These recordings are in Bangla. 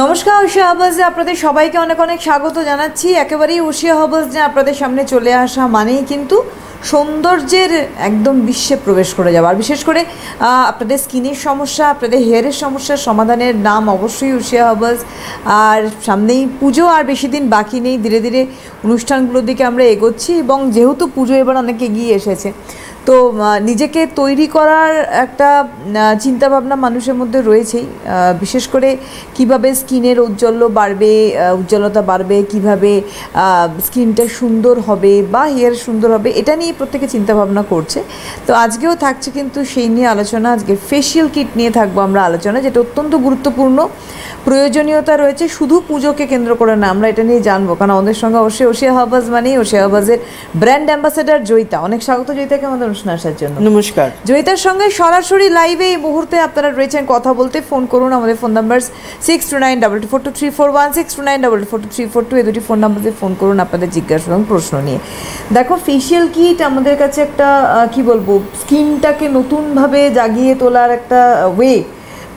নমস্কার, উশিয়া হার্বালসে আপনাদের সবাইকে অনেক অনেক স্বাগত জানাচ্ছি। একেবারেই উশিয়া হার্বালস যে আপনাদের সামনে চলে আসা মানেই কিন্তু সৌন্দর্যের একদম বিশ্বে প্রবেশ করে যাওয়া। আর বিশেষ করে আপনাদের স্কিনের সমস্যা, আপনাদের হেয়ারের সমস্যার সমাধানের নাম অবশ্যই উশিয়া হার্বালস। আর সামনেই পুজো, আর বেশি দিন বাকি নেই। ধীরে ধীরে অনুষ্ঠানগুলোর দিকে আমরা এগোচ্ছি এবং যেহেতু পুজো এবার অনেক এগিয়ে এসেছে, তো নিজেকে তৈরি করার একটা চিন্তাভাবনা মানুষের মধ্যে রয়েছেই। বিশেষ করে কিভাবে স্কিনের উজ্জ্বলতা বাড়বে, কিভাবে স্কিনটা সুন্দর হবে বা হেয়ার সুন্দর হবে, এটা নিয়ে প্রত্যেকে চিন্তাভাবনা করছে। তো আজকেও থাকছে কিন্তু সেই নিয়ে আলোচনা। আজকে ফেশিয়াল কিট নিয়ে থাকবো আমরা আলোচনা, যেটা অত্যন্ত গুরুত্বপূর্ণ প্রয়োজনীয়তা রয়েছে শুধু পুজোকে কেন্দ্র করে না। আমরা এটা নিয়ে জানবো, কারণ আমাদের সঙ্গে অবশ্যই উশিয়া হার্বালস মানেই উশিয়া হার্বালসের ব্র্যান্ড অ্যাম্বাসেডার জয়িতা। অনেক স্বাগত জয়িতাকে আমাদের অনুষ্ঠানে আসার জন্য। নমস্কার। জয়িতার সঙ্গে সরাসরি লাইভে এই মুহূর্তে আপনারা রয়েছেন, কথা বলতে ফোন করুন। আমাদের ফোন নাম্বার 6292242341, 6292242342, এই দুটি ফোন নাম্বারে ফোন করুন আপনাদের জিজ্ঞাসা এবং প্রশ্ন নিয়ে। দেখো, ফেশিয়াল কিট আমাদের কাছে একটা কি বলবো, স্কিনটাকে নতুনভাবে জাগিয়ে তোলার একটা ওয়ে।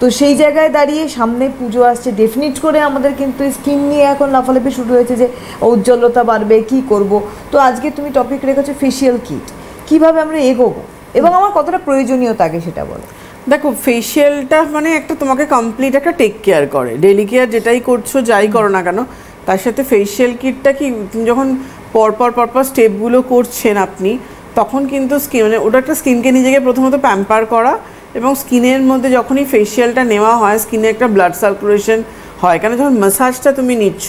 তো সেই জায়গায় দাঁড়িয়ে সামনে পুজো আসছে, ডেফিনিট করে আমাদের কিন্তু স্কিন নিয়ে এখন লাফালাফি শুরু হয়েছে যে উজ্জ্বলতা বাড়বে, কি করব। তো আজকে তুমি টপিক রেখেছো ফেশিয়াল কিট, কিভাবে আমরা এগোবো এবং আমার কতটা প্রয়োজনীয়তা আগে সেটা বলো। দেখো, ফেশিয়ালটা মানে একটা তোমাকে কমপ্লিট একটা টেক কেয়ার করে, ডেইলি কেয়ার যেটাই করছো, যাই করো না কেন, তার সাথে ফেশিয়াল কিটটা কি যখন পরপর স্টেপগুলো করছেন আপনি, তখন কিন্তু স্কিন মানে ওটা একটা স্কিনকে নিজেকে প্রথমত প্যাম্পার করা, এবং স্কিনের মধ্যে যখনই ফেশিয়ালটা নেওয়া হয় স্কিনে একটা ব্লাড সার্কুলেশন হয়। কেন, যখন ম্যাসাজটা তুমি নিচ্ছ,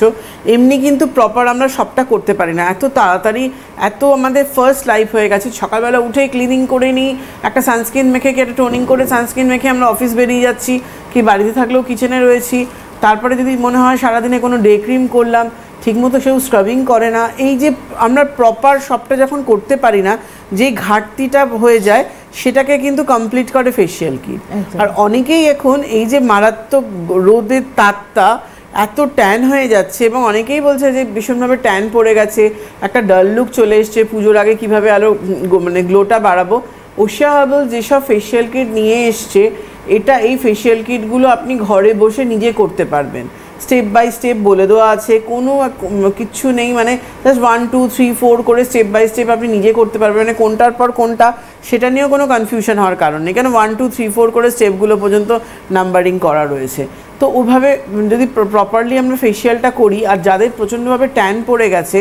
এমনি কিন্তু প্রপার আমরা সবটা করতে পারি না এত তাড়াতাড়ি। এত আমাদের ফার্স্ট লাইফ হয়ে গেছে, সকালবেলা উঠেই ক্লিনিং করে নিই, একটা সানস্ক্রিন মেখে কি একটা টোনিং করে সানস্ক্রিন মেখে আমরা অফিস বেরিয়ে যাচ্ছি, কি বাড়িতে থাকলেও কিচেনে রয়েছি। তারপরে যদি মনে হয় সারাদিনে কোনো ডে ক্রিম করলাম, ঠিকমতো সেও স্ক্রাবিং করে না। এই যে আমরা প্রপার সবটা যখন করতে পারি না, যে ঘাটতিটা হয়ে যায়, সেটাকে কিন্তু কমপ্লিট করে ফেশিয়াল কিট। আর অনেকেই এখন এই যে মারাত্মক রোদের তাপটা, এত ট্যান হয়ে যাচ্ছে, এবং অনেকেই বলছে যে ভীষণভাবে ট্যান পড়ে গেছে, একটা ডাল লুক চলে এসছে, পুজোর আগে কীভাবে আরও মানে গ্লোটা বাড়াবো। উশিয়া হার্বালস যেসব ফেশিয়াল কিট নিয়ে এসছে, এই ফেশিয়াল কিটগুলো আপনি ঘরে বসে নিজে করতে পারবেন। স্টেপ বাই স্টেপ বলে দেওয়া আছে, কোনো কিচ্ছু নেই, মানে জাস্ট 1 2 3 4 করে স্টেপ বাই স্টেপ আপনি নিজে করতে পারবেন। মানে কোনটার পর কোনটা সেটা নিয়েও কোনো কনফিউশন হওয়ার কারণ নেই, কেন 1 2 3 4 করে স্টেপগুলো পর্যন্ত নাম্বারিং করা রয়েছে। তো ওভাবে যদি প্রপারলি আমরা ফেশিয়ালটা করি, আর যাদের প্রচণ্ডভাবে ট্যান পড়ে গেছে,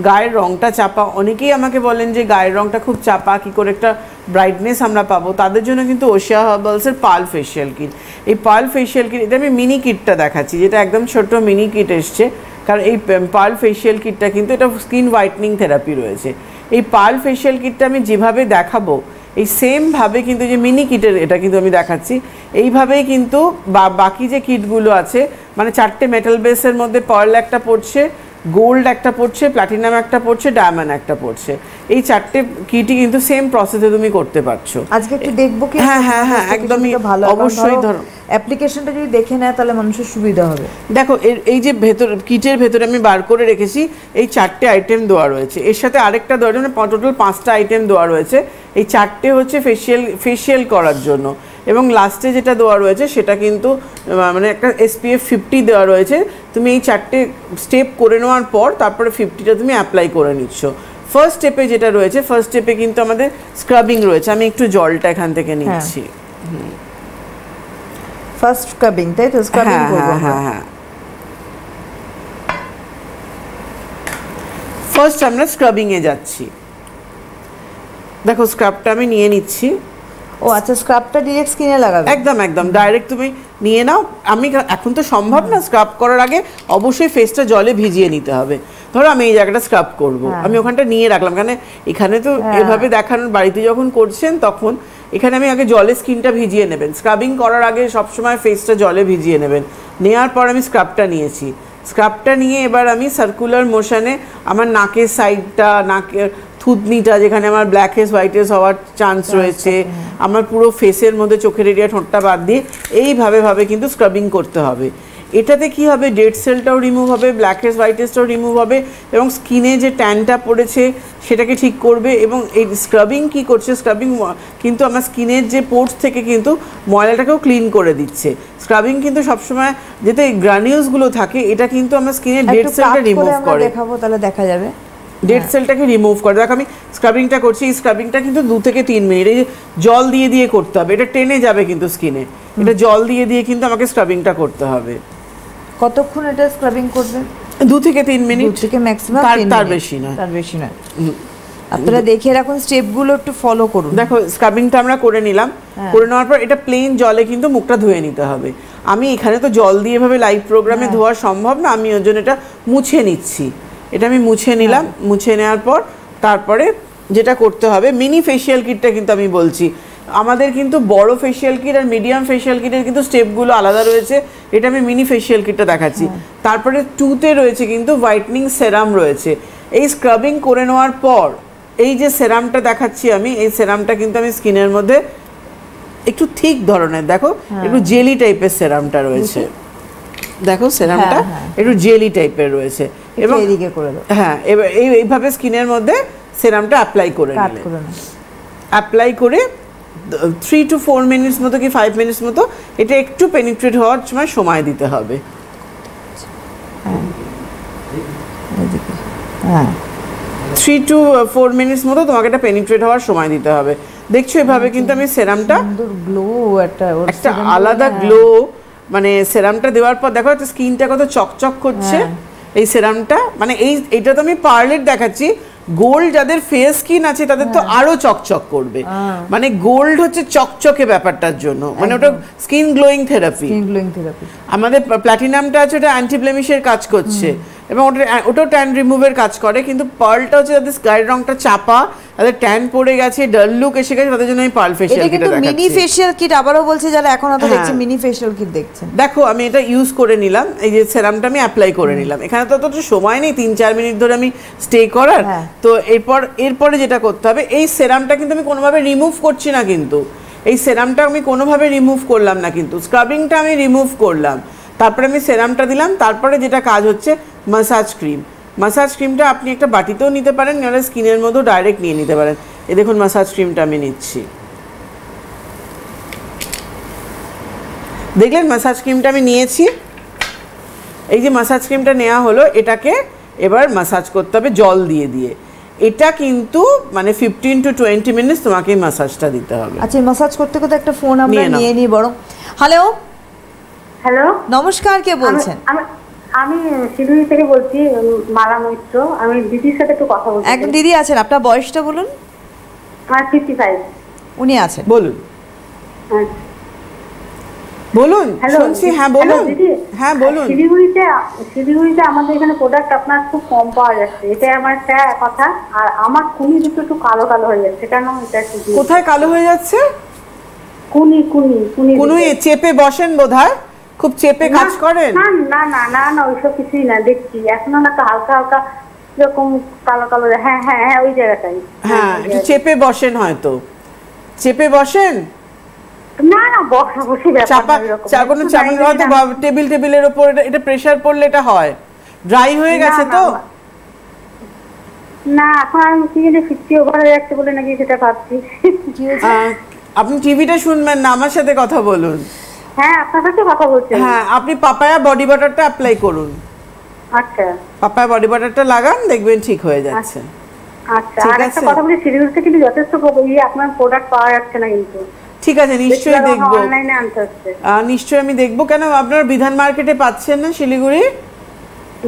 গায়ের রঙটা চাপা, অনেকেই আমাকে বলেন যে গায়ের রঙটা খুব চাপা, কী করে একটা ব্রাইটনেস আমরা পাবো, তাদের জন্য কিন্তু উশিয়া হার্বালসের পার্ল ফেশিয়াল কিট। এই পার্ল ফেশিয়াল কিট, এটা আমি মিনি কিটটা দেখাচ্ছি, যেটা একদম ছোট্ট মিনি কিট এসছে। কারণ এই পার্ল ফেশিয়াল কিটটা কিন্তু এটা স্কিন হোয়াইটনিং থেরাপি রয়েছে। এই পার্ল ফেশিয়াল কিটটা আমি যেভাবে দেখাবো, এই সেমভাবে কিন্তু যে মিনি কিটের এটা কিন্তু আমি দেখাচ্ছি, এইভাবেই কিন্তু বাকি যে কিটগুলো আছে, মানে 4টে মেটাল বেসের মধ্যে পার্ল একটা পড়ছে, গোল্ড একটা পড়ছে, প্ল্যাটিনাম একটা পড়ছে, ডায়মন্ড একটা পড়ছে। এই 4টে কিটই কিন্তু সেম প্রসেসে তুমি করতে পারছো। আজকে একটু দেখবো কি? হ্যাঁ, একদমই ভালো, অবশ্যই। ধরো অ্যাপ্লিকেশনটা যদি দেখে নেয় তাহলে মানুষের সুবিধা হবে। দেখো, এই যে কিটের ভেতরে আমি বার করে রেখেছি, এই 4টে আইটেম দেওয়া রয়েছে, এর সাথে আরেকটা দেওয়া, মানে টোটাল 5টা আইটেম দেওয়া রয়েছে। এই 4টে হচ্ছে ফেশিয়াল করার জন্য, এবং লাস্টে যেটা দেওয়া রয়েছে সেটা কিন্তু মানে একটা SPF 50 দেওয়া রয়েছে। তুমি এই 4টে স্টেপ করে নেওয়ার পর তারপরে 50টা তুমি অ্যাপ্লাই করে নিচ্ছ। ফার্স্ট স্টেপে যেটা রয়েছে, ফার্স্ট স্টেপে কিন্তু আমাদের স্ক্রাবিং রয়েছে। আমি একটু জলটা এখান থেকে নিচ্ছি। ফার্স্ট স্ক্রাবিং, তাই তো? স্ক্রাবিং করব। হ্যাঁ, ফার্স্ট আমরা স্ক্রাবিংয়ে যাচ্ছি। দেখো, স্ক্রাবটা আমি নিয়ে নিচ্ছি। ও আচ্ছা, স্ক্রাবটা ডাইরেক্ট স্কিনে লাগাবে? একদম ডাইরেক্ট তুমি নিয়ে নাও। আমি এখন তো সম্ভব না, স্ক্রাব করার আগে অবশ্যই ফেসটা জলে ভিজিয়ে নিতে হবে। ধরো আমি এই জায়গাটা স্ক্রাব করব, আমি ওখানটা নিয়ে রাখলাম, কারণ এখানে তো এভাবে দেখানোর, বাড়িতে যখন করছেন তখন এখানে আমি আগে জলে স্কিনটা ভিজিয়ে নেবেন। স্ক্রাবিং করার আগে সবসময় ফেসটা জলে ভিজিয়ে নেবেন। নেওয়ার পর আমি স্ক্রাবটা নিয়েছি। স্ক্রাবটা নিয়ে এবার আমি সার্কুলার মোশনে আমার নাকের সাইডটা, নাকের থুতনিটা, যেখানে আমার ব্ল্যাক হেডস হোয়াইট হেডস হওয়ার চান্স রয়েছে, আমার পুরো ফেসের মধ্যে চোখের এরিয়া, ঠোঁটটা বাদ দিয়ে এইভাবে কিন্তু স্ক্রাবিং করতে হবে। এটাতে কি হবে, ডেড সেলটাও রিমুভ হবে, ব্ল্যাক হেডস হোয়াইট হেডসটাও রিমুভ হবে এবং স্কিনে যে ট্যানটা পড়েছে সেটাকে ঠিক করবে। এবং এই স্ক্রাবিং কি করছে, স্ক্রাবিং কিন্তু আমার স্কিনের যে পোর্স থেকে কিন্তু ময়লাটাকেও ক্লিন করে দিচ্ছে। স্ক্রাবিং কিন্তু সবসময় যেতে গ্রানিউলসগুলো থাকে এটা কিন্তু আমার স্কিনের ডেড সেলটা রিমুভ করে। দেখাবো তাহলে দেখা যাবে, ডেড সেলটাকে রিমুভ করে। দেখো আমি স্ক্রাবিংটা করছি, এই স্ক্রাবিংটা কিন্তু 2 থেকে 3 মিনিট, এই যে জল দিয়ে দিয়ে করতে হবে, এটা টেনে যাবে কিন্তু স্কিনে, এটা জল দিয়ে দিয়ে কিন্তু আমাকে স্ক্রাবিংটা করতে হবে। কতক্ষণ এটা স্ক্রাবিং করবে? 2 থেকে 3 মিনিট, 2 থেকে ম্যাক্সিমাম তার বেশি নয়, তার বেশি নয়। আপনারা দেখে রাখুন, স্টেপগুলো একটু ফলো করুন। দেখো স্ক্রাবিংটা আমরা করে নিলাম, করে নেওয়ার পর এটা প্লেন জলে কিন্তু মুখটা ধুয়ে নিতে হবে। আমি এখানে তো জল দিয়ে ভাবে লাইভ প্রোগ্রামে ধোয়া সম্ভব না, আমি ওর জন্য এটা মুছে নিচ্ছি। এটা আমি মুছে নিলাম, মুছে নেওয়ার পর তারপরে যেটা করতে হবে, মিনি ফেশিয়াল কিটটা কিন্তু আমি বলছি, আমাদের কিন্তু বড় ফেশিয়াল কিট আর মিডিয়াম ফেশিয়াল কিটের কিন্তু স্টেপগুলো আলাদা রয়েছে। এটা আমি মিনি ফেশিয়াল কিটটা দেখাচ্ছি। তারপরে 2তে রয়েছে কিন্তু হোয়াইটনিং সেরাম রয়েছে। এই স্ক্রাবিং করে নেওয়ার পর এই যে সেরামটা দেখাচ্ছি আমি, এই সেরামটা কিন্তু আমি স্কিনের মধ্যে একটু ঠিক ধরনের, দেখো একটু জেলি টাইপের সেরামটা রয়েছে, দেখো সেরামটা একটু জেলি টাইপের রয়েছে। এবং এদিকে করে দাও, হ্যাঁ, এবার এইভাবে স্কিনের মধ্যে সেরামটা অ্যাপ্লাই করে নিলে, অ্যাপ্লাই করে 3 to 4 মিনিটস মতো কি 5 মিনিটস মতো এটা একটু পেনিট্রেট হওয়ার সময় দিতে হবে। হ্যাঁ, 3 to 4 মিনিটস মতো তোমাকে এটা পেনিট্রেট হওয়ার সময় দিতে হবে। দেখছো এভাবে কিন্তু আমি সেরামটা সুন্দর গ্লো, একটা আলাদা গ্লো, মানে সেরামটা দেওয়ার পর দেখো স্কিনটা কত চকচক করছে এই সেরামটা। মানে এইটা তো আমি পার্লেট দেখাচ্ছি, গোল্ড যাদের ফেস স্কিন আছে তাদের তো আরো চকচক করবে। মানে গোল্ড হচ্ছে চকচকে ব্যাপারটার জন্য, মানে ওটা স্কিন গ্লোয়িং থেরাপি। আমাদের প্ল্যাটিনামটা আছে ওটা অ্যান্টি ব্লেমিশের কাজ করছে এবং ওটাও ট্যান রিমুভের কাজ করে। কিন্তু পার্লটা হচ্ছে যাদের গায়ের রংটা চাপা, তাদের ট্যান পড়ে গেছে, ডাল লুক এসে গেছে, তাদের জন্য আমি পার্ল ফেশিয়াল কিট দেখাচ্ছি। মিনি ফেশিয়াল কিট আবারও বলছে যারা এখন তো দেখছি মিনি ফেশিয়াল কিট দেখছেন। দেখো আমি এটা ইউজ করে নিলাম, এই যে সেরামটা আমি অ্যাপ্লাই করে নিলাম। এখানে তো অত সময় নেই 3-4 মিনিট ধরে আমি স্টে করার। তো এরপরে যেটা করতে হবে, এই সেরামটা কিন্তু আমি কোনোভাবে রিমুভ করছি না, কিন্তু এই সেরামটা আমি কোনোভাবে রিমুভ করলাম না, কিন্তু স্ক্রাবিংটা আমি রিমুভ করলাম, তারপরে আমি সেরামটা দিলাম। তারপরে যেটা কাজ হচ্ছে মাসাজ ক্রিম। মাসাজ ক্রিমটা আপনি একটা বাটিতেও নিতে পারেন, নাহলে স্কিনের মধ্যেও ডাইরেক্ট নিয়ে নিতে পারেন। এই দেখুন মাসাজ ক্রিমটা আমি নিচ্ছি, দেখলেন মাসাজ ক্রিমটা আমি নিয়েছি। এই যে মাসাজ ক্রিমটা নেওয়া হলো, এটাকে এবার মাসাজ করতে হবে জল দিয়ে দিয়ে। এটা কিন্তু মানে 15 to 20 মিনিটস তোমাকে মাসাজটা দিতে হবে। আচ্ছা, মাসাজ করতে করতে একটা ফোন আমরা নিয়ে নিই বরং। হ্যালো হ্যালো, নমস্কার, কে বলছেন? আমি শিলিগুড়ি থেকে বলছি, মালা মৈত্র। আমি দিদির সাথে একটু কথা বলছি। একদম দিদি আছেন, আপনার বয়সটা বলুন। আমার 55। উনি আছেন, বলুন। বলুন, শুনছি। হ্যাঁ বলুন। হ্যাঁ বলুন। শিলিগুড়িতে আমাদের এখানে প্রোডাক্ট আপনার খুব কম পাওয়া যাচ্ছে, এটাই আমার একটা কথা। আর আমার কুনি দুটো একটু কালো কালো হয়ে যাচ্ছে, কেন? এটা কোথায় কালো হয়ে যাচ্ছে? কুনি চেপে বসেন বোধহয়, খুব চেপে কাজ করেন? না না না না না, ওইসব কিছুই না, দেখছি এখনো না, তো হালকা হালকা এরকম কালো কালো। হ্যাঁ হ্যাঁ হ্যাঁ, ওই জায়গাটাই। হ্যাঁ, একটু চেপে বসেন, হয়তো চেপে বসেন। না না, বসা বসে কোনো টেবিলের উপর এটা প্রেসার পড়লে এটা হয়। ড্রাই হয়ে গেছে তো? না, এখন আমি কি জানি 50 ওভার হয়ে যাচ্ছে বলে নাকি সেটা ভাবছি। আপনি টিভিটা শুনবেন না, আমার সাথে কথা বলুন। হ্যাঁ, আপনার সাথে কথা বলছি। হ্যাঁ, আপনি পাপায়া বডি বাটারটা অ্যাপ্লাই করুন। আচ্ছা, পাপায়া বডি বাটারটা লাগান, দেখবেন ঠিক হয়ে যাচ্ছে। আচ্ছা, আর একটা কথা বলি, শিলিগুড়িতে কিন্তু যথেষ্ট আপনার প্রোডাক্ট পাওয়া যাচ্ছে না, কিন্তু ঠিক আছে, নিশ্চয়ই দেখবো। অনলাইনে আনতে হচ্ছে। নিশ্চয়ই আমি দেখবো। কেন আপনারা বিধান মার্কেটে পাচ্ছেন না শিলিগুড়ি?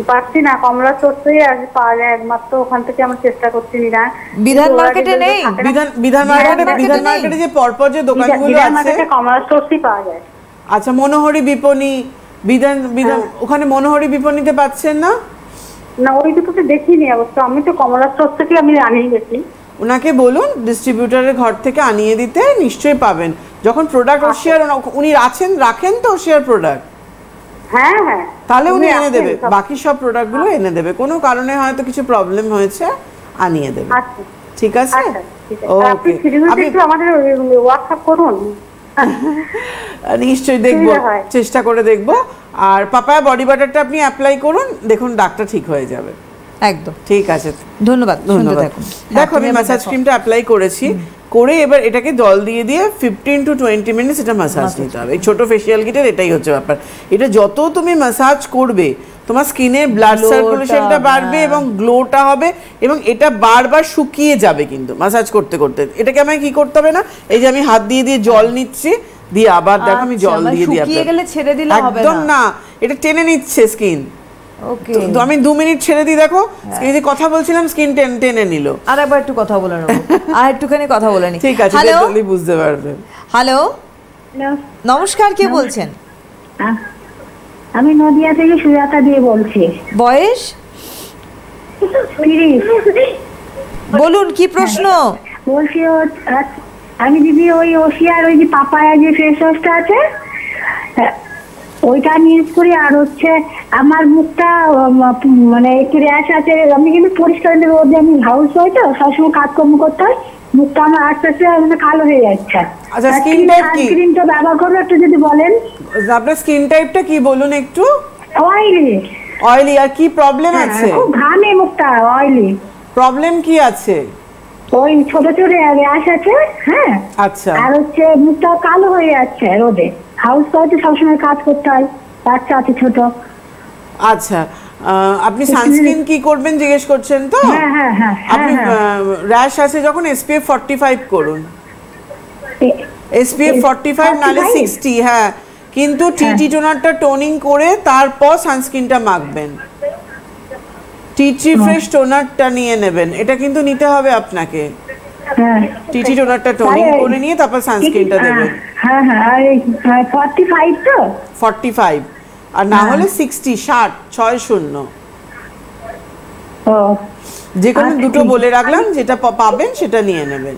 পাচ্ছি না, কমলা চত্বরে আজ পাওয়া যায় একমাত্র, ওখান থেকে আমরা চেষ্টা করছি। বিধান মার্কেটে নেই? বিধান মার্কেটে যে পরপর যে দোকানগুলো আছে কমলা চত্বরেই পাওয়া যায়। আচ্ছা, মনোহরি বিপণী, বিধান ওখানে মনোহরি বিপণীতে পাচ্ছেন না? না, ওই দুটোতে দেখিনি অবশ্য, আমি তো কমলা চত্বর থেকে আমি আনিয়ে গেছি। ওনাকে বলুন ডিস্ট্রিবিউটরের ঘর থেকে আনিয়ে দিতে, নিশ্চয়ই পাবেন। যখন প্রোডাক্ট ওশিয়ার উনি রাখেন তো ওশিয়ার প্রোডাক্ট, হ্যাঁ হ্যাঁ, তাহলে উনি এনে দেবে, বাকি সব প্রোডাক্টগুলো এনে দেবে। কোনো কারণে হয়তো কিছু প্রবলেম হয়েছে, আনিয়ে দেবে। ঠিক আছে, ওকে। আপনি আমাদের হোয়াটসঅ্যাপ করুন, নিশ্চয়ই দেখবো, সুবিধা হয়। চেষ্টা করে দেখবো। আর পাপায়া বডি বাটারটা আপনি অ্যাপ্লাই করুন, দেখুন ডাকটা ঠিক হয়ে যাবে। একদম ঠিক আছে, ধন্যবাদ শুনতে ধন্যবাদ। থাকুন। দেখো আমি ম্যাসাজ ক্রিমটা অ্যাপ্লাই করেছি, করে এবার এটাকে জল দিয়ে দিয়ে 15 to 20 মিনিটস এটা ম্যাসাজ নিতে হবে। এই ছোট ফেশিয়াল কিটের এটাই হচ্ছে ব্যাপার। এটা যত তুমি ম্যাসাজ করবে তোমার স্কিনে ব্লাড Glow-টা, সার্কুলেশনটা বাড়বে হ্যাঁ। এবং গ্লোটা হবে, এবং এটা বারবার শুকিয়ে যাবে কিন্তু ম্যাসাজ করতে করতে। এটাকে আমায় কি করতে হবে না, এই যে আমি হাত দিয়ে দিয়ে জল নিচ্ছি, দিয়ে আবার দেখো আমি জল দিয়ে দিয়ে শুকিয়ে গেলে ছেড়ে দিলে হবে একদম না। না, এটা টেনে নিচ্ছে স্কিন। ওকে, তো আমি 2 মিনিট ছেড়ে দিই, দেখো এই যে কথা বলছিলাম স্কিন টেনে নিল। আর একবার একটু কথা বলে নেবো, আর একটুখানি কথা বলে নি। ঠিক আছে, হ্যালো জলদি বুঝতে পারবে। হ্যালো, হ্যালো, নমস্কার, কে বলছেন? আমি নদিয়া থেকে সুজাতা দিয়ে বলছি। বয়স 30। বলুন, কি প্রশ্ন? বলছি আমি দিদি ওই ওশিয়ার ওই যে পাপায়া যে ফেস ওয়াশটা আছে ওইটা আমি ইউজ করি। আর হচ্ছে আমার মুখটা মানে একটু র্যাশ আছে, আমি কিন্তু পরিষ্কার রোদে আমি হাউস ওয়াইফ তো সবসময় কাজকর্ম করতে হয়, মুখটা আমার আস্তে আস্তে মানে কালো হয়ে যাচ্ছে। আচ্ছা, skin type কি? সানস্ক্রিনটা ব্যবহার করবো একটু যদি বলেন। আপনার স্কিন টাইপটা কি বলুন একটু? অয়েলি। অয়েলি, আর কি প্রবলেম আছে? খুব ঘামে মুখটা, অয়েলি। প্রবলেম কি আছে? ওই ছোট ছোট র্যাশ আছে, হ্যাঁ। আচ্ছা আর হচ্ছে মুখটা কালো হয়ে যাচ্ছে রোদে, হাউস ওয়াইফে সবসময় কাজ করতে হয়, বাচ্চা আছে ছোট। আচ্ছা, আপনি সানস্ক্রিন কি করবেন জিজ্ঞেস করছেন তো? হ্যাঁ হ্যাঁ হ্যাঁ আপনি র্যাশ আছে যখন SPF 45 করুন, SPF 45 নালে 60, হ্যাঁ। কিন্তু টিটি টোনারটা টোনিং করে তারপর সানস্ক্রিনটা মাখবেন। টি ফ্রেশ টোনারটা নিয়ে নেবেন, এটা কিন্তু নিতে হবে আপনাকে। হ্যাঁ টিটি টোনারটা টোনিং করে নিয়ে তারপর সানস্ক্রিনটা দেবেন। হ্যাঁ হ্যাঁ, আর 45 তো 45, আর না হলে 60, 60। ও যে কোনো আচ্ছা, দুটো ঠিক। বলে রাখলাম, যেটা পাবেন সেটা নিয়ে নেবেন।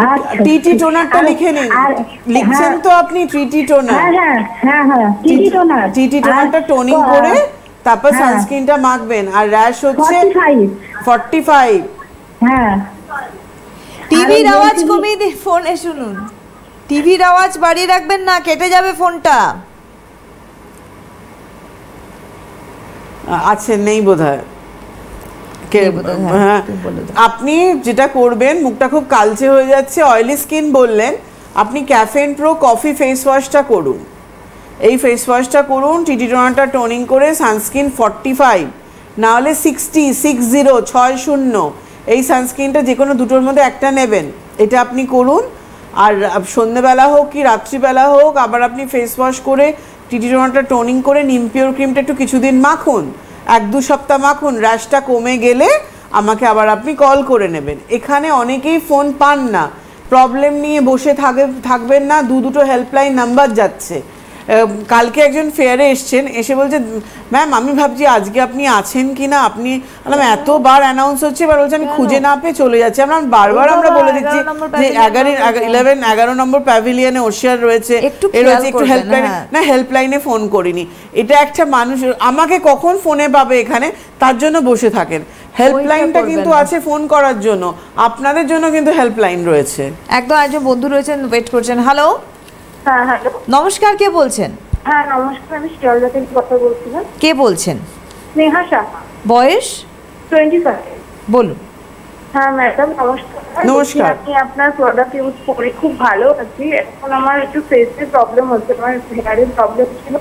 আচ্ছা, টিটি ঠিক। টোনারটা আর- লিখে নিন, আর- লিখছেন হ্যাঁ, তো আপনি টিটি টোনার? হ্যাঁ হ্যাঁ হ্যাঁ হ্যাঁ, টিটি টোনার। টিটি টোনারটা টোনিং করে তারপর সানস্ক্রিনটা মাখবেন। আর র্যাশ হচ্ছে 45। হ্যাঁ, টিভির আর আওয়াজ বলছি- কমিয়ে দিন, ফোনে শুনুন। টিভির আওয়াজ বাড়িয়ে রাখবেন না, কেটে যাবে ফোনটা। আছে নেই বোধহয়। নেই বোধহয়, হ্যাঁ, হ্যাঁ, তুমি বলে দাও। আপনি যেটা করবেন, মুখটা খুব কালচে হয়ে যাচ্ছে, অয়েলি স্কিন বললেন, আপনি ক্যাফেন প্রো কফি ফেস ওয়াশটা করুন। এই ফেস ওয়াশটা করুন, টিটি টোনারটা টোনিং করে, সানস্ক্রিন 45 না হলে 60, 60। এই সানস্ক্রিনটা যে কোনো দুটোর মধ্যে একটা নেবেন, এটা আপনি করুন। আর সন্ধ্যেবেলা হোক কি রাত্রিবেলা হোক, আবার আপনি ফেস ওয়াশ করে টিটি টোনারটা টোনিং করে নিম পিওর ক্রিমটা একটু কিছুদিন মাখুন, 1-2 সপ্তাহ মাখুন। র্যাশটা কমে গেলে আমাকে আবার আপনি কল করে নেবেন। এখানে অনেকেই ফোন পান না, প্রবলেম নিয়ে বসে থাকবেন না, দুটো হেল্পলাইন নাম্বার যাচ্ছে। কালকে একজন ফেয়ারে এসছেন, এসে বলছে ম্যাম আমি ভাবছি আজকে আপনি আছেন কি না। আপনি বললাম এতবার অ্যানাউন্স হচ্ছে, এবার বলছে আমি খুঁজে না পেয়ে চলে যাচ্ছি। বারবার আমরা বলে দিচ্ছি যে 11 নম্বর প্যাভিলিয়নে ওশিয়ার রয়েছে, একটু এর খেয়াল হচ্ছে একটু করবেন, হেল্পলাইন, হ্যাঁ। না হেল্পলাইনে ফোন করিনি। এটা একটা মানুষ আমাকে কখন ফোনে পাবে এখানে, তার জন্য বসে থাকেন। হেল্পলাইনটা করবেন কিন্তু না। আছে ফোন করার জন্য, আপনাদের জন্য কিন্তু হেল্পলাইন রয়েছে। একদম, একজন বন্ধু রয়েছেন, ওয়েট করছেন। হ্যালো, হ্যাঁ হ্যালো, নমস্কার, কে বলছেন? হ্যাঁ নমস্কার, আমি শিয়ালদা থেকে কথা বলছিলাম। কে বলছেন? স্নেহা সাহা, বয়স 25। বলুন। হ্যাঁ ম্যাডাম নমস্কার। নমস্কার। আমি আপনার প্রোডাক্ট ইউজ করে খুব ভালো আছি। এখন আমার একটু ফেসের প্রবলেম হচ্ছে, আমার হেয়ারের প্রবলেম ছিল,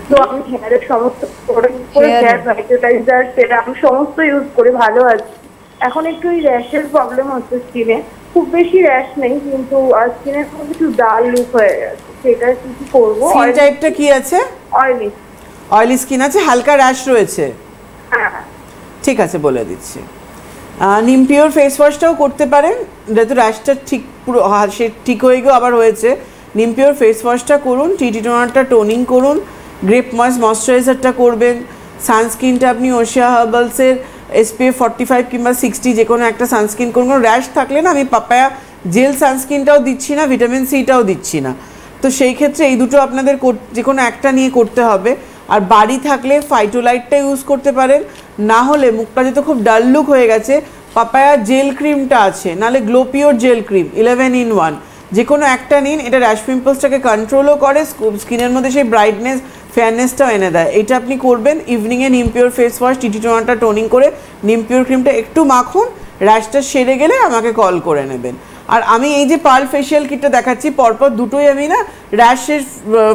তো আমি হেয়ারের সমস্ত প্রোডাক্ট করে Hair- হেয়ার ময়শ্চারাইজার সেরাম সমস্ত ইউজ করে ভালো আছি। এখন একটু এই র্যাশের প্রবলেম হচ্ছে স্কিনে, খুব বেশি র্যাশ নেই কিন্তু স্কিনের মধ্যে একটু ডাল লুক হয়ে গেছে, সেটা কি করবো? স্কিন টাইপটা কি আছে? অয়েলি। অয়েলি স্কিন আছে, হালকা র্যাশ রয়েছে। হ্যাঁ ঠিক আছে, বলে দিচ্ছি। নিম পিওর ফেস ওয়াশটাও করতে পারেন, যেহেতু র্যাশটা ঠিক পুরো সে ঠিক হয়ে গিয়েও আবার হয়েছে। নিম পিওর ফেস ওয়াশটা করুন, টিটি টোনারটা টোনিং করুন, গ্রেপ ময়েশ্চারাইজারটা করবেন, সানস্ক্রিনটা আপনি ওশিয়া হার্বালসের SPF 45 কিংবা 60 যে কোনো একটা সানস্ক্রিন করুন। র্যাশ থাকলে না আমি পাপায়া জেল সানস্ক্রিনটাও দিচ্ছি না, ভিটামিন সিটাও দিচ্ছি না। তো সেই ক্ষেত্রে এই দুটো আপনাদের যে কোনো একটা নিয়ে করতে হবে। আর বাড়ি থাকলে ফাইটোলাইটটা ইউজ করতে পারেন, না হলে মুখটা যেহেতু খুব ডাল লুক হয়ে গেছে, পাপায়া জেল ক্রিমটা আছে, নাহলে glow pure jail cream 11 in 1, যে কোনো একটা নিন। এটা র্যাশ পিম্পলসটাকে কন্ট্রোলও করে, স্কিনের মধ্যে সেই ব্রাইটনেস ফেয়ারনেসটাও এনে দেয়। এটা আপনি করবেন ইভিনিংয়ে নিম পিওর ফেস ওয়াশ টিটি টোনারটা টোনিং করে নিম পিওর ক্রিমটা একটু মাখুন, র্যাশটা সেরে গেলে আমাকে কল করে নেবেন। আর আমি এই যে পার্ল ফেশিয়াল কিটটা দেখাচ্ছি পরপর দুটোই আমি না র্যাশের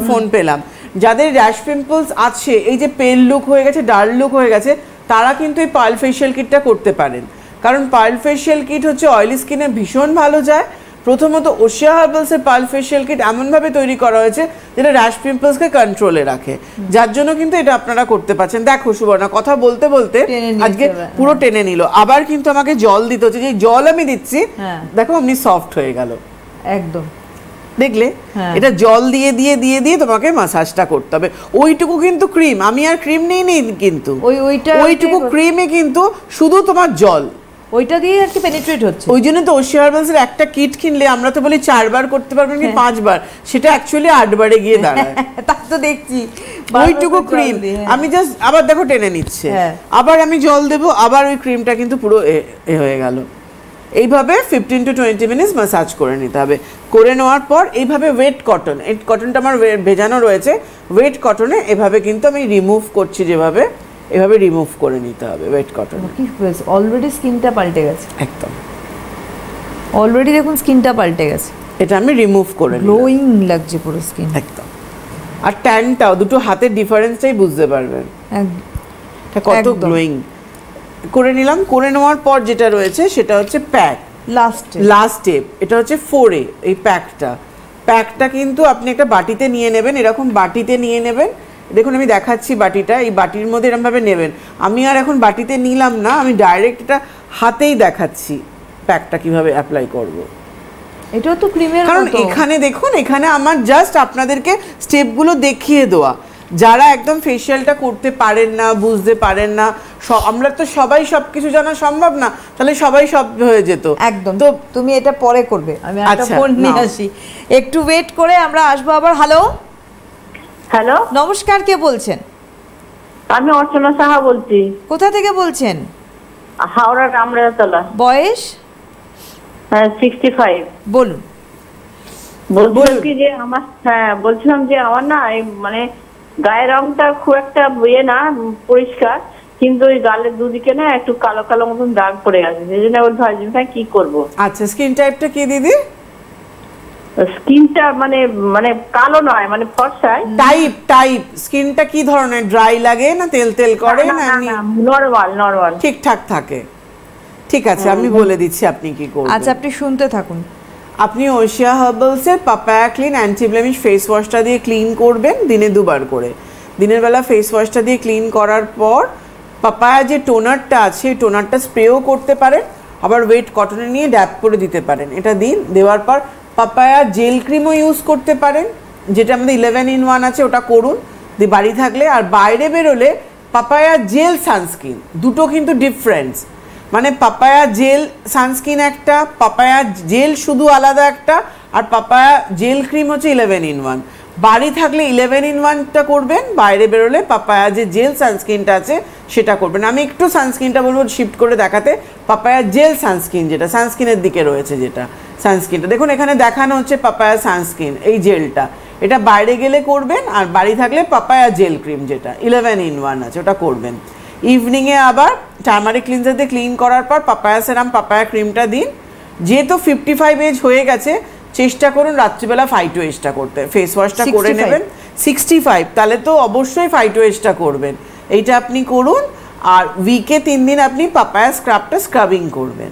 ফোন পেলাম। যাদের র্যাশ পিম্পলস আছে, এই যে পেল লুক হয়ে গেছে, ডার্ক লুক হয়ে গেছে, তারা কিন্তু এই পার্ল ফেশিয়াল কিটটা করতে পারেন। কারণ পার্ল ফেশিয়াল কিট হচ্ছে অয়েলি স্কিনে ভীষণ ভালো যায়। প্রথমত ওশিয়া হার্বালসের পার্ল ফেশিয়াল কিট এমনভাবে তৈরি করা হয়েছে যেটা র্যাশ পিম্পলসকে কন্ট্রোলে রাখে, যার জন্য কিন্তু এটা আপনারা করতে পারছেন। দেখো সুবর্ণা, কথা বলতে বলতে আজকে পুরো টেনে নিল। আবার কিন্তু আমাকে জল দিতে হচ্ছে, যে জল আমি দিচ্ছি দেখো আপনি সফট হয়ে গেল একদম, দেখলে? এটা জল দিয়ে দিয়ে দিয়ে দিয়ে তোমাকে মাসাজটা করতে হবে। ওইটুকু কিন্তু ক্রিম, আমি আর ক্রিম নেই কিন্তু ওইটুকু ক্রিমে কিন্তু শুধু তোমার জল, ওইটা দিয়ে আর কি পেনিট্রেট হচ্ছে। ওই জন্য তো ওশিয়া হার্বালসের একটা কিট কিনলে আমরা তো বলি 4 বার করতে পারবেন কি 5 বার, সেটা অ্যাকচুয়ালি 8 বারে গিয়ে দাঁড়ায়। তা তো দেখছি ওইটুকু ক্রিম আমি জাস্ট আবার দেখো টেনে নিচ্ছে, আবার আমি জল দেবো, আবার ওই ক্রিমটা কিন্তু পুরো এ হয়ে গেল। এইভাবে 15 to 20 মিনিটস ম্যাসাজ করে নিতে হবে। করে নেওয়ার পর এইভাবে ওয়েট কটন, এই কটনটা আমার ভেজানো রয়েছে, ওয়েট কটনে এভাবে কিন্তু আমি রিমুভ করছি, যেভাবে এভাবে রিমুভ করে নিতে হবে ওয়েট কটন। অলরেডি স্কিনটা পাল্টে গেছে, একদম অলরেডি দেখুন স্কিনটা পাল্টে গেছে। এটা আমি রিমুভ করে নিলাম, গ্লোয়িং লাগছে পুরো স্কিন একদম। আর ট্যানটাও দুটো হাতের ডিফারেন্সটাই বুঝতে পারবেন কত গ্লোয়িং। করে নিলাম। করে নেওয়ার পর যেটা রয়েছে সেটা হচ্ছে প্যাক, লাস্ট স্টেপ। এটা হচ্ছে 4A এই প্যাকটা কিন্তু আপনি একটা বাটিতে নিয়ে নেবেন, এরকম বাটিতে নিয়ে নেবেন। দেখুন আমি দেখাচ্ছি বাটিটা, এই বাটির মধ্যে এরকমভাবে নেবেন। আমি আর এখন বাটিতে নিলাম না, আমি ডাইরেক্ট এটা হাতেই দেখাচ্ছি প্যাকটা কিভাবে অ্যাপ্লাই করব। এটাও তো ক্রিমের মতো, কারণ এখানে দেখুন, এখানে আমার জাস্ট আপনাদেরকে স্টেপগুলো দেখিয়ে দেওয়া। যারা একদম ফেশিয়ালটা করতে পারেন না, বুঝতে পারেন না, আমরা তো সবাই সবকিছু জানা সম্ভব না, তাহলে সবাই সব হয়ে যেত। একদম। তো তুমি এটা পরে করবে, আমি একটা ফোন নিয়ে আসি, একটু ওয়েট করে আমরা আসবো আবার। হ্যালো হ্যালো, নমস্কার, কে বলছেন? আমি অর্চনা সাহা বলছি। কোথা থেকে বলছেন? হাওড়া রামরাজাতলা। বয়স? 65। বলুন। বলছিলাম কি যে আমার, বলছিলাম যে আমার না মানে গায়ের রংটা খুব একটা না পরিষ্কার, কিন্তু ওই গালের দুদিকে না একটু কালো কালো মতন দাগ পড়ে গেছে, সেই জন্য ভাবছি কি করবো। আচ্ছা, স্কিন টাইপটা কি দিদি? স্কিনটা মানে মানে কালো নয়, মানে ফর্সায়। টাইপ স্কিনটা কি ধরনের? ড্রাই লাগে না তেল তেল করে না? নরমাল ঠিকঠাক থাকে। ঠিক আছে, আমি বলে দিচ্ছি আপনি কি করবেন। আচ্ছা, আপনি শুনতে থাকুন। আপনি ওশিয়া হার্বালসের papaya clean anti blemish face ওয়াশটা দিয়ে ক্লিন করবেন দিনে 2 বার করে। দিনের বেলা ফেস ওয়াশটা দিয়ে ক্লিন করার পর পাপায়া যে টোনারটা আছে, টোনারটা স্প্রেও করতে পারেন, আবার ওয়েট কটনে নিয়ে ড্যাপ করে দিতে পারেন। এটা দিন। দেওয়ার পর পাপায়া জেল ক্রিমও ইউজ করতে পারেন, যেটা আমাদের 11 in 1 আছে, ওটা করুন বাড়ি থাকলে। আর বাইরে বেরোলে পাপায়া জেল সানস্ক্রিন, দুটো কিন্তু ডিফারেন্স। মানে পাপায়া জেল সানস্ক্রিন একটা, পাপায়া জেল শুধু আলাদা একটা, আর পাপায়া জেল ক্রিম হচ্ছে 11 in 1। বাড়ি থাকলে 11 in 1টা করবেন, বাইরে বেরোলে পাপায়া যে জেল সানস্ক্রিনটা আছে সেটা করবেন। আমি একটু সানস্ক্রিনটা বলবো শিফট করে দেখাতে। পাপায়া জেল সানস্ক্রিন, যেটা সানস্ক্রিনের দিকে রয়েছে, যেটা সানস্ক্রিনটা দেখুন এখানে দেখানো হচ্ছে পাপায়া সানস্ক্রিন, এই জেলটা, এটা বাইরে গেলে করবেন। আর বাড়ি থাকলে পাপায়া জেল ক্রিম, যেটা 11 in 1 আছে, ওটা করবেন। ইভিনিংয়ে আবার টার্মারিক ক্লিনজার দিয়ে ক্লিন করার পর পাপায়া সেরাম পাপায়া ক্রিমটা দিন। যেহেতু 55 এজ হয়ে গেছে, চেষ্টা করুন রাত্রিবেলা ফাইটোএসটা করতে, ফেস ওয়াশটা করে নেবেন। 65, তাহলে তো অবশ্যই ফাইটোএসটা করবেন, এইটা আপনি করুন। আর উইকে 3 দিন আপনি পাপায়া স্ক্রাবটা স্ক্রাবিং করবেন।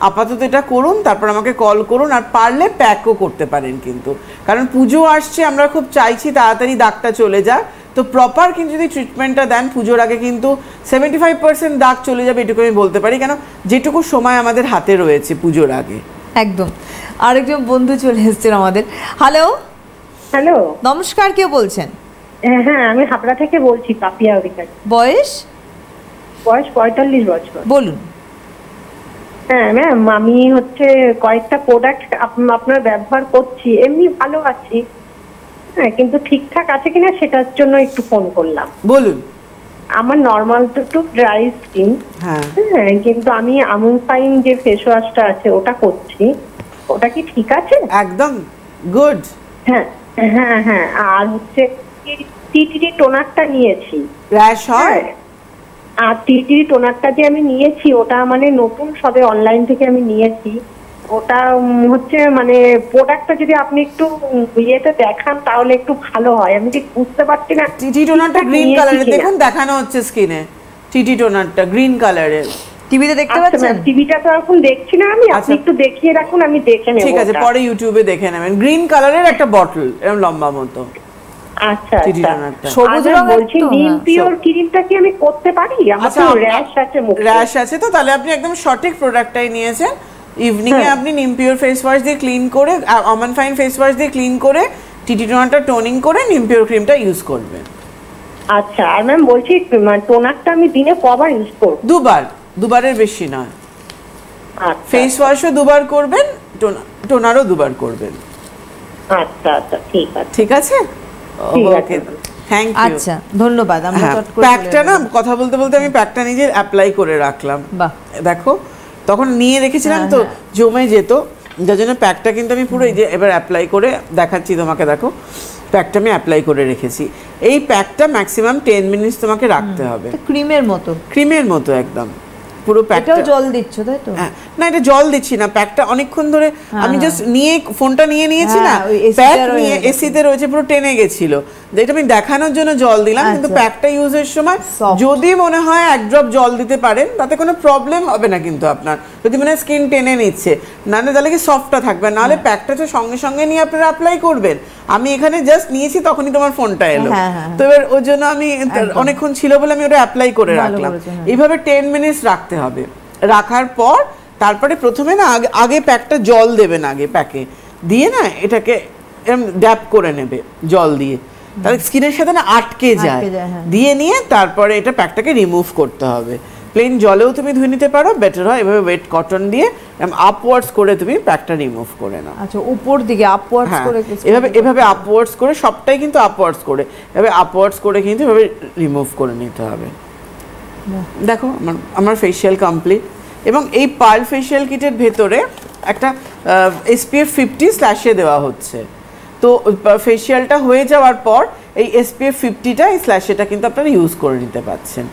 আপাতত এটা করুন, তারপর আমাকে কল করুন। আর পারলে প্যাকও করতে পারেন কিন্তু, কারণ পুজো আসছে, আমরা খুব চাইছি তাড়াতাড়ি দাগটা চলে যায়। তো প্রপার কিন্তু যদি ট্রিটমেন্টটা দেন, পুজোর আগে কিন্তু 75% দাগ চলে যাবে, এটুকু আমি বলতে পারি, কেন যেটুকু সময় আমাদের হাতে রয়েছে পুজোর আগে। একদম। আরেকজন বন্ধু চলে এসেছেন আমাদের। হ্যালো হ্যালো, নমস্কার, কে বলছেন? হ্যাঁ, আমি হাবড়া থেকে বলছি, পাপিয়া অধিকারী। বয়স? 45 বছর। বলুন। হ্যাঁ ম্যাম, আমি হচ্ছে কয়েকটা প্রোডাক্ট আপনার ব্যবহার করছি, এমনি ভালো আছি, হ্যাঁ, কিন্তু ঠিকঠাক আছে কিনা সেটার জন্য একটু ফোন করলাম। বলুন। আমার নর্মাল তো একটু ড্রাই স্কিন, হ্যাঁ, কিন্তু আমি আমুল ফাইন যে ফেস ওয়াশটা আছে ওটা করছি, ওটা কি ঠিক আছে? একদম গুড। হ্যাঁ হ্যাঁ হ্যাঁ। আর হচ্ছে টিটিডি টোনারটা নিয়েছি। র্যাশ হয়? আর টিটিডি টোনারটা যে আমি নিয়েছি ওটা মানে নতুন সবে অনলাইন থেকে আমি নিয়েছি। ওটা হচ্ছে মানে প্রোডাক্টটা যদি আপনি একটু ইয়েতে দেখান তাহলে একটু ভালো হয়। আমি ঠিক বুঝতে পারছি না। টিটি টোনারটা গ্রিন কালারের, দেখুন দেখানো হচ্ছে স্ক্রিনে। টিটি টোনারটা গ্রিন কালারের টিভিতে দেখতে আচ্ছা পাচ্ছেন? টিভিটা তো এখন দেখছি না আমি, আপনি একটু দেখিয়ে রাখুন, আমি দেখে নেব। ঠিক আছে, পরে ইউটিউবে দেখে নেবেন। গ্রিন কালারের একটা বটল, এরকম লম্বা মতো। আচ্ছা টিটি আচ্ছা। টোনারটা সবুজ রঙের বলছি তো, নিম হ্যাঁ। পিওর ক্রিমটা কি আমি করতে পারি? আমার আচ্ছা, তো র্যাশ আছে মুখে। র্যাশ আছে তো, তাহলে আপনি একদম সঠিক প্রোডাক্টটাই নিয়েছেন। ইভিনিং এ হ্যাঁ। আপনি নিম পিওর ফেস ওয়াশ দিয়ে ক্লিন করে, আমান ফাইন ফেস ওয়াশ দিয়ে ক্লিন করে, টিটি টোনারটা টোনিং করে নিম পিওর ক্রিমটা ইউজ করবেন। আচ্ছা। আর ম্যাম বলছি টোনারটা আমি দিনে কবার ইউজ করব? দুবারের বেশি নয়। আচ্ছা ফেস ওয়াশও দুবার করবেন, টোনারও দুবার করবেন। আচ্ছা আচ্ছা ঠিক আছে। ঠিক আছে, ঠিক আছে। ওকে, থ্যাংক ইউ। আচ্ছা, ধন্যবাদ। আমরা হ্যাঁ, চট করে প্যাকটা চলে না, এলাম। কথা বলতে বলতে আমি প্যাকটা নিজে অ্যাপ্লাই করে রাখলাম। বাহ। দেখো, তখন নিয়ে রেখেছিলাম তো জমে যেত, যার জন্য প্যাকটা কিন্তু আমি পুরো এই যে এবার অ্যাপ্লাই করে দেখাচ্ছি তোমাকে। দেখো, প্যাকটা আমি অ্যাপ্লাই করে রেখেছি। এই প্যাকটা ম্যাক্সিমাম 10 মিনিটস তোমাকে রাখতে হবে। ক্রিমের মতো, ক্রিমের মতো একদম পুরো প্যাকটা। এটাও জল দিচ্ছ তাই তো? হ্যাঁ, না এটা জল দিচ্ছি না, প্যাকটা অনেকক্ষণ ধরে আমি জাস্ট নিয়ে ফোনটা নিয়ে নিয়েছি না, হ্যাঁ, ওই AC প্যাক তে নিয়ে রয়ে এসিতে রয়েছে, পুরো টেনে গেছিল। এটা আমি দেখানোর জন্য জল দিলাম, কিন্তু আচ্ছা। প্যাকটা ইউজের সময় Soft। যদি মনে হয় এক ড্রপ জল দিতে পারেন, তাতে কোনো প্রবলেম হবে না কিন্তু আপনার, যদি মনে হয় স্কিন টেনে নিচ্ছে, নাহলে তাহলে কি সফটটা থাকবে, নাহলে প্যাকটা তো সঙ্গে সঙ্গে নিয়ে আপনারা অ্যাপ্লাই করবেন। আমি এখানে জাস্ট নিয়েছি, তখনই তোমার ফোনটা এলো, হ্যাঁ, হ্যাঁ, তো এবার ওর জন্য আমি অনেকক্ষণ ছিল বলে আমি ওটা অ্যাপ্লাই করে ভালো রাখলাম। করেছো, হ্যাঁ। এইভাবে 10 মিনিটস রাখতে হবে। রাখার পর তারপরে প্রথমে না আগে প্যাকটা জল দেবেন, আগে প্যাকে দিয়ে না এটাকে এরকম ড্যাপ করে নেবে জল দিয়ে, তাহলে স্কিনের সাথে না আটকে যায়, হ্যাঁ। দিয়ে নিয়ে তারপরে এটা প্যাকটাকে রিমুভ করতে হবে। প্লেন জলেও তুমি ধুয়ে নিতে পারো, বেটার হয় এভাবে ওয়েট কটন দিয়ে আপওয়ার্ডস করে তুমি প্যাকটা রিমুভ করে নাও। আচ্ছা, উপর দিকে আপওয়ার্ডস হ্যাঁ, করে এভাবে আপওয়ার্ডস করে, সবটাই কিন্তু আপওয়ার্ডস করে, এভাবে আপওয়ার্ডস করে কিন্তু এভাবে রিমুভ করে নিতে হবে। দেখো, আমার ফেশিয়াল কমপ্লিট। এবং এই পার্ল ফেশিয়াল কিটের ভেতরে একটা SPF 50 স্ল্যাশে দেওয়া হচ্ছে। তো ফেশিয়ালটা হয়ে যাওয়ার পর এই SPF 50টা, এই স্ল্যাশেটা কিন্তু আপনারা ইউজ করে নিতে পারছেন।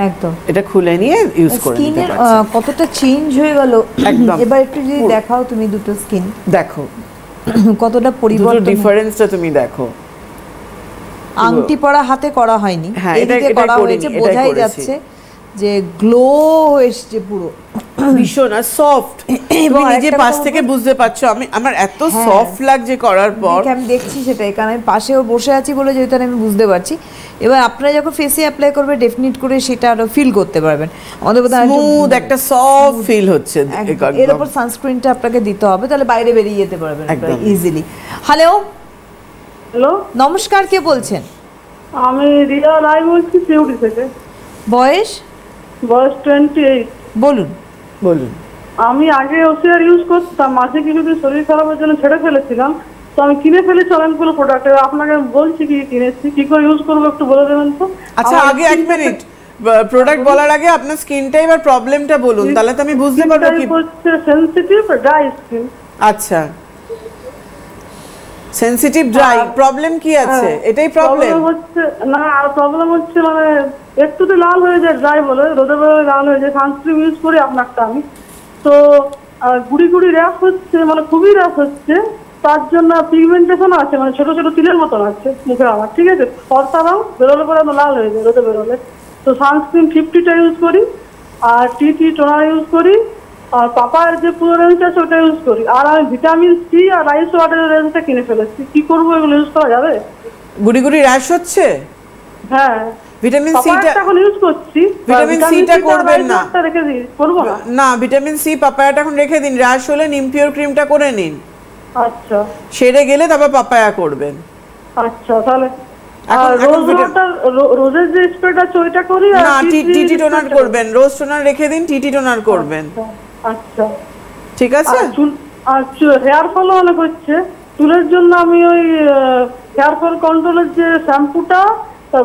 একদম এটা খুলে নিয়ে ইউজ করে নিতে স্কিনের পারছেন। কতটা চেঞ্জ হয়ে গেল একদম। এবার একটু যদি দেখাও তুমি দুটো স্কিন দেখো কতটা দুটো পরিবর্তন। ডিফারেন্সটা তুমি দেখো। আংটি পরা হাতে করা হয়নি, হ্যাঁ, এদিকে এটা করা করিনি, হয়েছে, এটাই বোঝাই করেছি। যাচ্ছে যে গ্লো এসছে পুরো, ভীষণ সফট। এবং তুমি নিজে আরেকটা পাশ কথা থেকে বলবো- বুঝতে পারছো আমার এত হ্যাঁ। সফট লাগছে করার পর। দেখে আমি দেখছি সেটাই, কারণ আমি পাশেও বসে আছি বলে যেহেতু আমি বুঝতে পারছি। এবার আপনারা যখন ফেসে অ্যাপ্লাই করবে ডেফিনেট করে সেটা আরো ফিল করতে পারবেন। আমাদের বোধহয় আরেকটু স্মুথ একটা সফট ফিল হচ্ছে একদম। এর উপর সানস্ক্রিনটা আপনাকে দিতে হবে, তাহলে বাইরে বেরিয়ে যেতে পারবেন একদম। ইজিলি। হ্যালো, হ্যালো, নমস্কার, কে বলছেন? আমি রিয়া রায় বলছি সিউড়ি থেকে। বয়স বয়স 28। বলুন। বলুন। আমি আগে ওসিআর ইউজ করতাম, মাঝে কিছুদিন শরীর খারাপের জন্য ছেড়ে ফেলেছিলাম, তো আমি কিনে ফেলেছি অনেকগুলো প্রোডাক্ট। আপনাকে বলছি কি কিনেছি, কি করে ইউজ করবো একটু বলে দেবেন তো। আচ্ছা, আমার আগে এক মিনিট, প্রোডাক্ট বলার আগে আপনার স্কিনটা এবার প্রবলেমটা বলুন, তাহলে তো আমি বুঝতে skin পারবো type কি। হচ্ছে সেনসিটিভ ড্রাই স্কিন। আচ্ছা, সেনসিটিভ ড্রাই, প্রবলেম কি আছে? এটাই প্রবলেম? হচ্ছে না, আর প্রবলেম হচ্ছে মানে একটুতে লাল হয়ে যায়, ড্রাই বলে রোদে বেরোলে লাল হয়ে যায়। সানস্ক্রিন ইউজ করি আপনারটা আমি, তো গুড়ি গুড়ি র্যাশ হচ্ছে, মানে খুবই র্যাশ হচ্ছে। তার জন্য পিগমেন্টেশন আছে, মানে ছোট ছোট তিলের মতন আছে মুখে আমার, ঠিক আছে। ফর্সা রং বেরোলে পরে আমার লাল হয়ে যায় রোদে বেরোলে। তো সানস্ক্রিন 50টা ইউজ করি, আর টি টোনার ইউজ করি, আর পাপার যে পুরো রেঞ্জ আছে ওটা ইউজ করি। আর আমি ভিটামিন সি আর রাইস ওয়াটারের রেঞ্জটা কিনে ফেলেছি। কি করবো, এগুলো ইউজ করা যাবে? গুড়ি গুড়ি র্যাশ হচ্ছে? হ্যাঁ, ভিটামিন সিটা পাপায়াটা এখন ইউজ করছি। ভিটামিন সিটা করবেন না। রেখে দিই, করবো না? না, ভিটামিন সি পাপায়াটা এখন রেখে দিন। র্যাশ হলে নিম পিওর ক্রিমটা করে নিন, আচ্ছা সেরে গেলে তারপর পাপায়া করবেন। আচ্ছা, তাহলে এখন রোজ ওয়াটার, রোজের যে স্প্রেটা আছে ওইটা করি। আর না, টিটি টোনার করবেন, রোজ টোনার রেখে দিন, টিটি টোনার করবেন। আচ্ছা, ঠিক আছে। আর হেয়ার ফলও অনেক হচ্ছে। চুলের জন্য আমি ওই হেয়ার ফল কন্ট্রোলের যে শ্যাম্পুটা,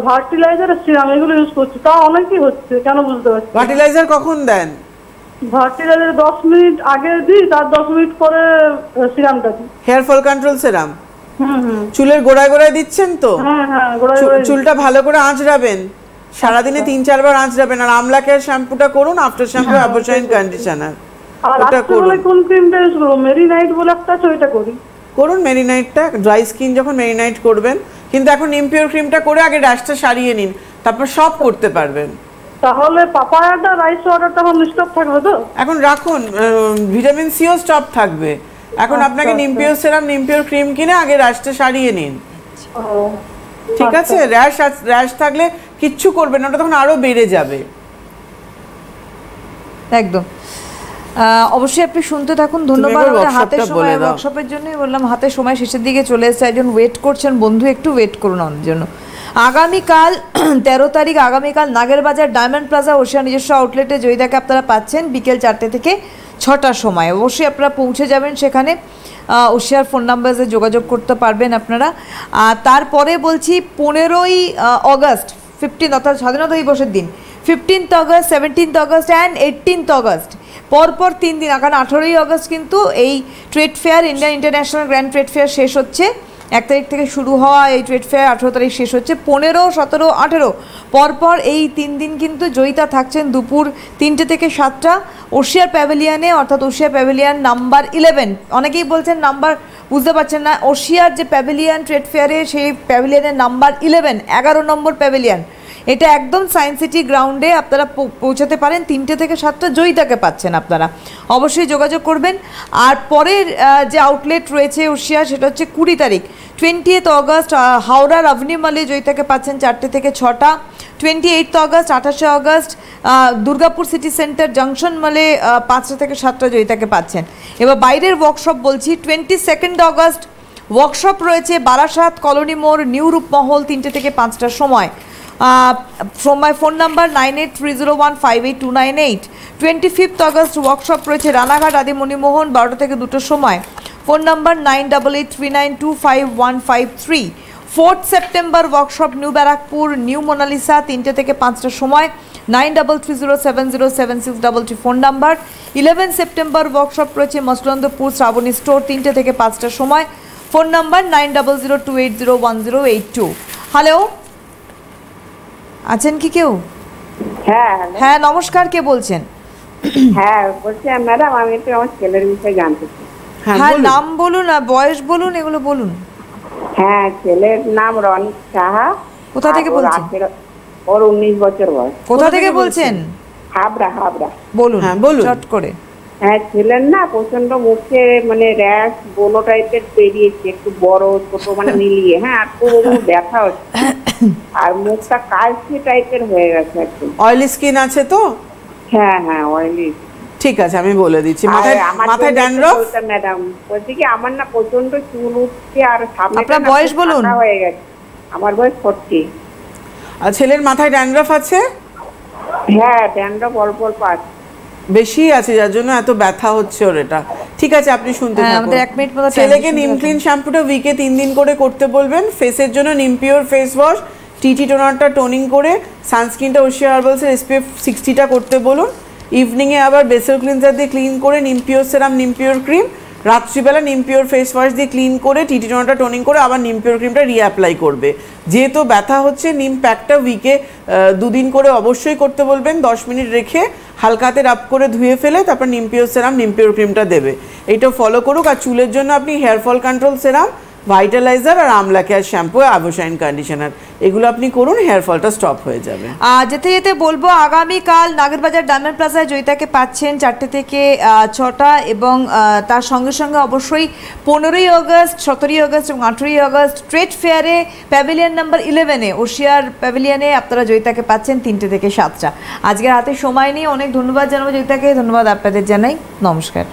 ভার্টিলাইজার, সিরাম, এগুলো ইউজ করছি, তা অনেকই হচ্ছে, কেন বুঝতে পারছি। ফার্টিলাইজার কখন দেন? ভার্টিকালের 10 মিনিট আগে দিই, তার 10 মিনিট পরে সিরামটা দিই। হেয়ার ফল কন্ট্রোল সেরাম হুম। চুলের গোড়ায় গোড়ায় দিচ্ছেন তো? হ্যাঁ, গোড়ায় গোড়ায়। চুলটা ভালো করে আঁচড়াবেন, সারাদিনে 3-4 বার আঁচড়াবেন। আর আমলা কেয়ার শ্যাম্পুটা করুন, আফটার শ্যাম্পু অ্যাবোশাইন কন্ডিশনার আর ওটা করুন। রাত্রে কোন ক্রিমটা ইউজ করব? মেরিনাইট বলে একটা আছে, ওইটা করি। করুন মেরিনাইটটা, ড্রাই স্কিন যখন মেরিনাইট করবেন। কিন্তু এখন নিমপিওর ক্রিমটা করে আগে র্যাশটা সারিয়ে নিন, তারপর সব করতে পারবেন। তাহলে পাপায়াটা, রাইস ওয়াটারটা এখন স্টপ থাকবে তো? এখন রাখুন, ভিটামিন সিও স্টপ থাকবে। এখন আপনাকে নিমপিওর সেরাম, নিমপিওর ক্রিম কিনে আগে র্যাশটা সারিয়ে নিন, ঠিক আছে? র্যাশ থাকলে কিচ্ছু করবে না, ওটা তখন আরো বেড়ে যাবে। একদম। অবশ্যই আপনি শুনতে থাকুন। ধন্যবাদ। হাতে সময়, ওয়ার্কশপের জন্যই বললাম, হাতে সময় শেষের দিকে চলে এসেছে, একজন ওয়েট করছেন বন্ধু, একটু ওয়েট করুন আমাদের জন্য। আগামীকাল 13 তারিখ, আগামীকাল নাগেরবাজার ডায়মন্ড প্লাজা ওশিয়া নিজস্ব আউটলেটে জয়িতাকে আপনারা পাচ্ছেন বিকেল 4টে থেকে 6টার সময়। অবশ্যই আপনারা পৌঁছে যাবেন সেখানে। ওশিয়ার ফোন নাম্বারে যোগাযোগ করতে পারবেন আপনারা। তারপরে বলছি 15ই অগস্ট 15 অর্থাৎ স্বাধীনতা দিবসের দিন, 15th August, 17th August and 18th August, পরপর 3 দিন। কারণ 18ই অগস্ট কিন্তু এই trade fair, Indian international grand trade fair শেষ হচ্ছে। 1 তারিখ থেকে শুরু হওয়া এই ট্রেড ফেয়ার 18 তারিখ শেষ হচ্ছে। 15, 17, 18 পরপর এই 3 দিন কিন্তু জয়িতা থাকছেন দুপুর 3টে থেকে 7টা ওশিয়ার প্যাভিলিয়নে, অর্থাৎ ওশিয়া প্যাভিলিয়ন নাম্বার 11। অনেকেই বলছেন নাম্বার বুঝতে পারছেন না, ওশিয়ার যে প্যাভিলিয়ন ট্রেড ফেয়ারে, সেই প্যাভিলিয়নের নাম্বার 11 নম্বর প্যাভিলিয়ন। এটা একদম সায়েন্স সিটি গ্রাউন্ডে আপনারা পৌঁছাতে পারেন। 3টে থেকে 7টা জয়িতাকে পাচ্ছেন আপনারা, অবশ্যই যোগাযোগ করবেন। আর পরের যে আউটলেট রয়েছে ওশিয়া, সেটা হচ্ছে 20 তারিখ 20th অগস্ট, হাওড়ার আভনি মলে জয়িতাকে পাচ্ছেন 4টে থেকে 6টা। 28th অগস্ট, 28শে August Durgapur city centre junction মলে 5টা থেকে 7টা জয়িতাকে পাচ্ছেন। এবার বাইরের ওয়ার্কশপ বলছি, 22nd অগস্ট ওয়ার্কশপ রয়েছে বারাসাত কলোনি মোড়, নিউ রূপমহল, 3টে থেকে 5টার সময়। Phone number 9830158298। 25th August workshop রয়েছে রানাঘাট আদিমণিমোহন, 12টা থেকে 2টোর সময়। Phone number 9883925153। 4th September workshop new Barrackpore, new Monalisa, 3টে থেকে 5টার সময়। 9330707633 ফোন নাম্বার। 11 সেপ্টেম্বর ওয়ার্কশপ রয়েছে মসলন্দপুর শ্রাবণী স্টোর, 3টে থেকে 5টার সময়। Phone number 9002801082। হ্যালো, আছেন কি কেউ? হ্যাঁ নমস্কার, কে বলছেন? হ্যাঁ বলছি ম্যাডাম, আমি একটু আমার ছেলের বিষয়ে জানতে চাই। হ্যাঁ নাম বলুন, আর বয়স বলুন, এগুলো বলুন। হ্যাঁ, ছেলের নাম রনিক সাহা। কোথা থেকে বলছেন? ওর 19 বছর বয়স। কোথা থেকে বলছেন? হাবড়া। বলুন। হ্যাঁ বলুন, চট করে। হ্যাঁ, ছেলের না প্রচন্ড মুখে মানে র্যাশ, বোনো টাইপের বেরিয়েছে, একটু বড় ছোট মানে মিলিয়ে। হ্যাঁ, আর খুব ব্যথা হচ্ছে, আর মুখটা কালচে টাইপের হয়ে গেছে একদম। অয়েলি স্কিন আছে তো? হ্যাঁ অয়েলি। ঠিক আছে, আমি বলে দিচ্ছি। মাথায় ড্যান্ড্রফ? ম্যাডাম বলছি কি, আমার না প্রচন্ড চুল উঠছে, আর সামনে আপনার বয়স বলুন? হয়ে গেছে। আমার বয়স 40। আর ছেলের মাথায় ড্যান্ড্রফ আছে? হ্যাঁ, ড্যান্ড্রফ অল্প আছে, বেশি আছে, যার জন্য এত ব্যথা হচ্ছে ওর। এটা ঠিক আছে, আপনি শুনতে থাকুন। আমাদের 1 মিনিট মতো। ছেলেকে নিম ক্লিন শ্যাম্পুটা উইকে 3 দিন করে করতে বলবেন। ফেসের জন্য নিমপিওর ফেস ওয়াশ, টিটি টোনারটা টোনিং করে, সানস্ক্রিনটা ওশিয়া হার্বালসের SPF 60টা করতে বলুন। ইভিনিংয়ে আবার বেসেল ক্লিনজার দিয়ে ক্লিন করে, নিমপিওর সেরাম, নিমপিওর ক্রিম, রাত্রিবেলা নিমপিওর ফেস ওয়াশ দিয়ে ক্লিন করে, টিটি টোনারটা টোনিং করে আবার নিমপিওর ক্রিমটা রিঅ্যাপ্লাই করবে। যেহেতু ব্যথা হচ্ছে, নিম প্যাকটা উইকে 2 দিন করে অবশ্যই করতে বলবেন। 10 মিনিট রেখে হালকা হাতে রাব করে ধুয়ে ফেলে তারপর নিমপিওর সেরাম, নিমপিওর ক্রিমটা দেবে। এইটা ফলো করুক। আর চুলের জন্য আপনি হেয়ার ফল কন্ট্রোল সেরাম, ভাইটালাইজার আর আমলা কেয়ার শ্যাম্পু, অ্যাবোশাইন কন্ডিশনার, এগুলো আপনি করুন, হেয়ার ফলটা স্টপ হয়ে যাবে। যেতে যেতে বলবো, আগামীকাল নাগেরবাজার ডায়মন্ড প্লাজায় জয়িতাকে পাচ্ছেন 4টে থেকে 6টা, এবং তার সঙ্গে সঙ্গে অবশ্যই 15ই অগস্ট, 17ই অগস্ট এবং 18ই অগস্ট ট্রেড ফেয়ারে প্যাভিলিয়ন নাম্বার 11-এ ওশিয়ার প্যাভিলিয়নে আপনারা জয়িতাকে পাচ্ছেন 3টে থেকে 7টা। আজকের হাতে সময় নেই, অনেক ধন্যবাদ জানাবো জয়িতাকে, ধন্যবাদ আপনাদের জানাই, নমস্কার।